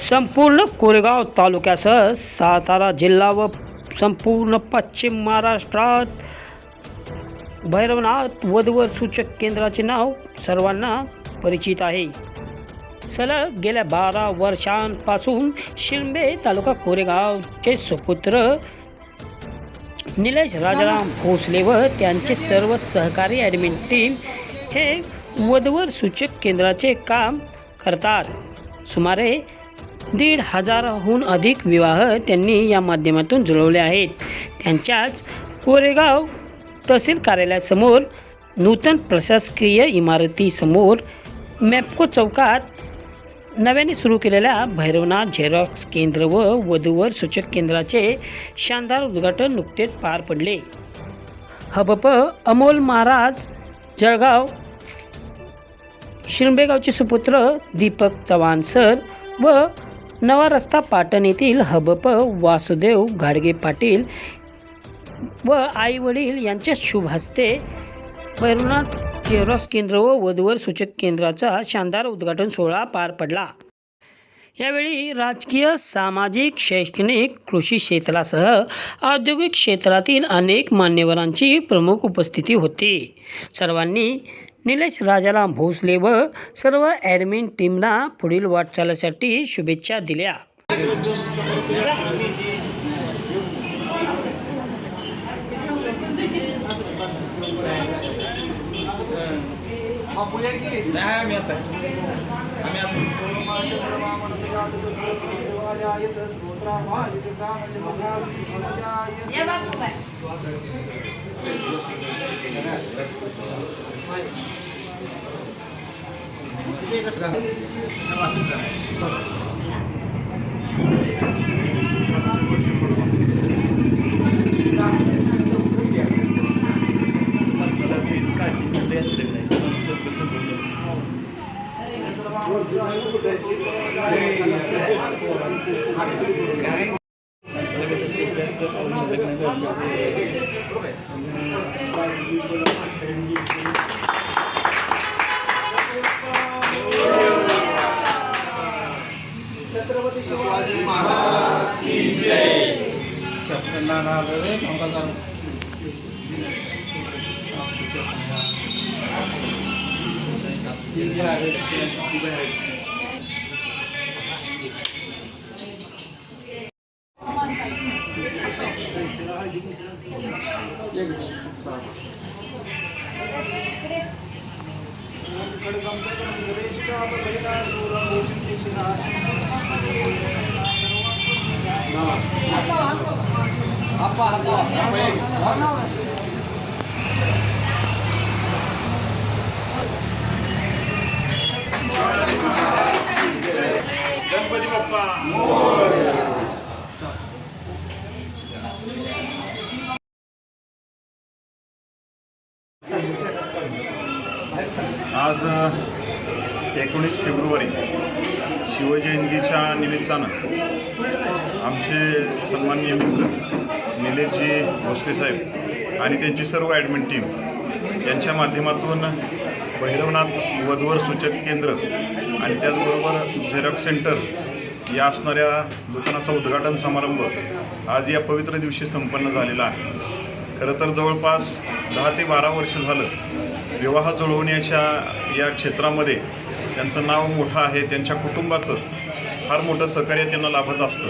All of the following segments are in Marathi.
संपूर्ण कोरेगाव तालुक्यासह सातारा जिल्हा व संपूर्ण पश्चिम महाराष्ट्रात भैरवनाथ वधूवर सूचक केंद्राचे नाव सर्वांना परिचित आहे. सलग गेल्या 12 वर्षांपासून शिरंबे तालुका कोरेगावचे सुपुत्र निलेश राजाराम भोसले व त्यांचे सर्व सहकारी ॲडमिन टीम हे वधूवर सूचक केंद्राचे काम करतात. सुमारे 1,500हून अधिक विवाह त्यांनी या माध्यमातून जुळवले आहेत. त्यांच्याच कोरेगाव तहसील कार्यालयासमोर नूतन प्रशासकीय इमारतीसमोर मॅप्को चौकात नव्याने सुरू केलेल्या भैरवनाथ झेरॉक्स केंद्र व वधूवर सूचक केंद्राचे शानदार उद्घाटन नुकतेच पार पडले. हबप अमोल महाराज जळगाव शिरंबेगावचे सुपुत्र दीपक चव्हाण सर व नवा रस्ता पाटण येथील हबप वासुदेव घाडगे पाटील व आई वडील यांच्या शुभ हस्ते भैरवनाथ झेरॉक्स केंद्र व वधूवर सूचक केंद्राचा शानदार उद्घाटन सोहळा पार पडला. यावेळी राजकीय, सामाजिक, शैक्षणिक, कृषी क्षेत्रासह औद्योगिक क्षेत्रातील अनेक मान्यवरांची प्रमुख उपस्थिती होती. सर्वांनी निलेश राजाराम भोसले व सर्व ॲडमिन टीमना पुढील वाटचालीसाठी शुभेच्छा दिल्या. छत्रपती शिवाजी महाराज की जय. गणपती बाप्पा आज 19 फेब्रुवारी शिवजयंतीच्या निमित्तानं आमचे सन्माननीय मित्र निलेशजी भोसले साहेब आणि त्यांची सर्व ॲडमिन टीम यांच्या माध्यमातून भैरवनाथ वधूवर सूचक केंद्र आणि त्याचबरोबर झेरॉक्स सेंटर या असणाऱ्या दुकानाचा उद्घाटन समारंभ आज या पवित्र दिवशी संपन्न झालेला आहे. खरं तर जवळपास 10 ते 12 वर्ष झालं विवाह जुळवण्याच्या या क्षेत्रामध्ये त्यांचं नाव मोठं आहे. त्यांच्या कुटुंबाचं फार मोठं सहकार्य त्यांना लाभत असतं.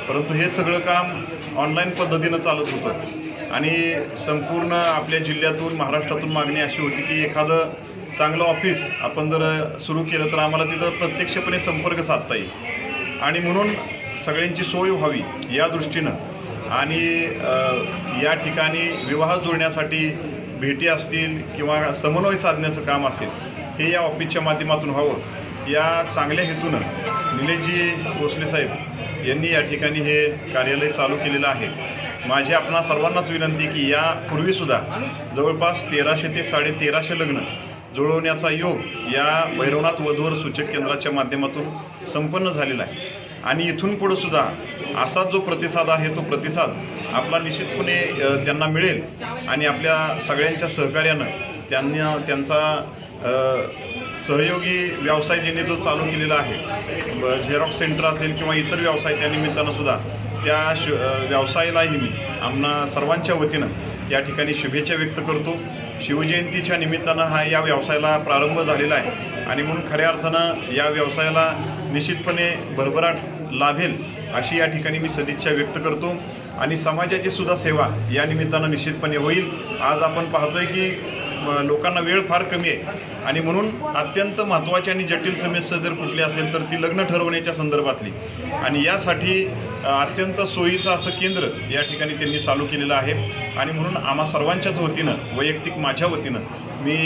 परंतु हे सगळं काम ऑनलाईन पद्धतीनं चालत होतं आणि संपूर्ण आपल्या जिल्ह्यातून, महाराष्ट्रातून मागणी अशी होती की एखादं चांगलं ऑफिस आपण जर सुरू केलं तर आम्हाला तिथं प्रत्यक्षपणे संपर्क साधता येईल आणि म्हणून सगळ्यांची सोय व्हावी या दृष्टीनं आणि या ठिकाणी विवाह जुळण्यासाठी भेटी असतील किंवा समन्वय साधण्याचं काम असेल हे या ऑफिसच्या माध्यमातून व्हावं या चांगल्या हेतूनं निलेशजी भोसले साहेब यांनी या ठिकाणी हे कार्यालय चालू केलेलं आहे. माझी आपणा सर्वांनाच विनंती की यापूर्वीसुद्धा जवळपास 1300 ते 1350 लग्न जुळवण्याचा योग या भैरवनाथ वधूवर सूचक केंद्राच्या माध्यमातून संपन्न झालेला आहे आणि इथून पुढे सुद्धा असा जो प्रतिसाद आहे तो प्रतिसाद आपला निश्चितपणे त्यांना मिळेल आणि आपल्या सगळ्यांच्या सहकार्यानं त्यांचा सहयोगी व्यवसाय ज्यांनी जो चालू केलेला आहे, झेरॉक्स सेंटर असेल किंवा इतर व्यवसाय, त्या निमित्तानं सुद्धा त्या व्यवसायालाही मी आम्हा सर्वांच्या वतीनं या ठिकाणी शुभेच्छा व्यक्त करतो. शिवजयंतीच्या निमित्तानं हा या व्यवसायाला प्रारंभ झालेला आहे आणि म्हणून खऱ्या अर्थानं या व्यवसायाला निश्चितपणे भरभराट लाभेल अशी या ठिकाणी मी सदिच्छा व्यक्त करतो. आणि समाजाची सुद्धा सेवा या निमित्तानं निश्चितपणे होईल. आज आपण पाहतोय की लोकांना वेळ फार कमी आहे आणि म्हणून अत्यंत महत्त्वाची आणि जटिल समस्या जर कुठली असेल तर ती लग्न ठरवण्याच्या संदर्भातली, आणि यासाठी अत्यंत सोयीचं असं केंद्र या ठिकाणी त्यांनी चालू केलेलं आहे. आणि म्हणून आम्हा सर्वांच्याच वतीनं, वैयक्तिक माझ्या वतीनं मी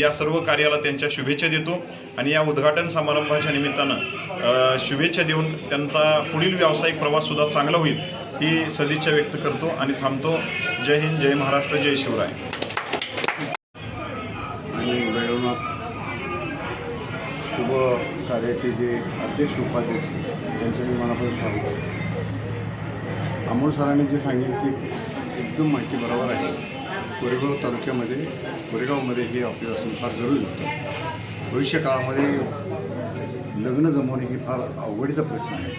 या सर्व कार्याला त्यांच्या शुभेच्छा देतो आणि या उद्घाटन समारंभाच्या निमित्तानं शुभेच्छा देऊन त्यांचा पुढील व्यावसायिक प्रवाससुद्धा चांगला होईल ही सदिच्छा व्यक्त करतो आणि थांबतो. जय हिंद, जय महाराष्ट्र, जय शिवराय. आणि बेळगावात शुभ कार्याचे जे अध्यक्ष उपाध्यक्ष त्यांचं मी मनापासून स्वागत करतो. अमोल सरांनी जे सांगितले ते एकदम माहिती बरोबर आहे. कोरेगाव तालुक्यामध्ये, कोरेगावमध्ये हे ऑफिस असणं फार जरुरी होतं. भविष्य काळामध्ये लग्न जमवणे ही फार अवघडीचा प्रश्न आहे.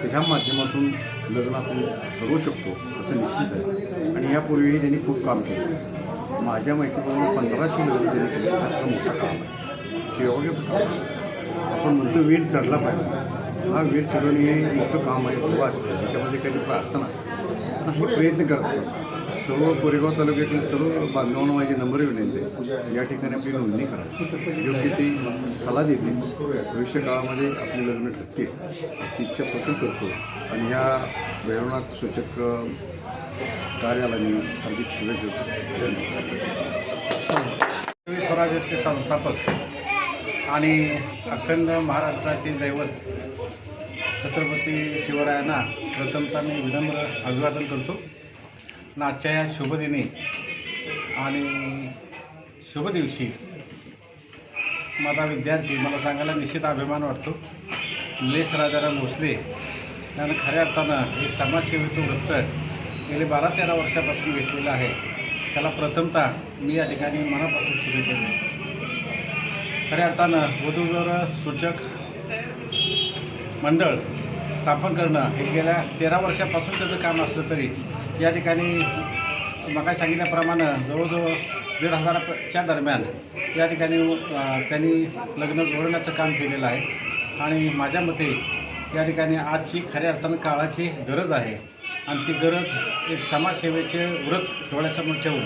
तर ह्या माध्यमातून लग्न आपण करू शकतो असं निश्चित आहे. आणि यापूर्वीही त्यांनी खूप काम केलं. माझ्या माहितीप्रमाणे 1500 लग्न त्यांनी केले. फार मोठा काम आहे की योग्य काम. आपण म्हणतो वेळ चढला पाहिजे. हा वेळ चढवणे हे मोठं काम आहे. उभं असतं त्याच्यामध्ये काही प्रार्थना असते. पण हे प्रयत्न करतात. सर्व कोरेगाव तालुक्यातील सर्व बांधवांना माझे नंबर विनंती आहे. या ठिकाणी आपली नोंदणी करा. योग्य ते सल्ला देतील. भविष्य काळामध्ये आपली लग्न ठरतील अशी इच्छा प्रकट करतो. आणि ह्या भैरवनाथ सूचक कार्याला मी हार्दिक शुभेच्छा देतो. धन्यवाद. स्वराज्याचे संस्थापक आणि अखंड महाराष्ट्राचे दैवत छत्रपती शिवरायांना प्रथमतः मी विनम्र अभिवादन करतो. आजच्या या शुभदिनी आणि शुभ दिवशी माझा विद्यार्थी, मला सांगायला निश्चित अभिमान वाटतो, निलेश राजाराम भोसले यानं खऱ्या अर्थानं एक समाजसेवेचं वृत्त गेले 12-13 वर्षापासून घेतलेलं आहे. त्याला प्रथमतः मी या ठिकाणी मनापासून शुभेच्छा देतो. खऱ्या अर्थानं वधूवर सूचक मंडळ स्थापन करणं हे गेल्या 13 वर्षापासून त्याचं काम असलं तरी या ठिकाणी मग सांगितल्याप्रमाणे जवळजवळ 1,500च्या दरम्यान या ठिकाणी त्यांनी लग्न जोडण्याचं काम केलेलं आहे. आणि माझ्या मते या ठिकाणी आजची खऱ्या अर्थानं काळाची गरज आहे आणि ती गरज एक समाजसेवेचे व्रत डोळ्यासमोर ठेवून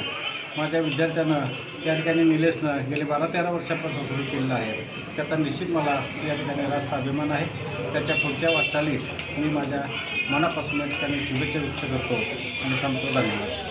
माझ्या विद्यार्थ्यानं या ठिकाणी निलेशनं गेले 12-13 वर्षापासून सुरू केलेलं आहे. त्याचा निश्चित मला या ठिकाणी रास्त अभिमान आहे. त्याच्या पुढच्या वाटचालीस मी माझ्या मनापासून या ठिकाणी शुभेच्छा व्यक्त करतो आणि सांगतो धन्यवाद.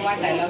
वाटायला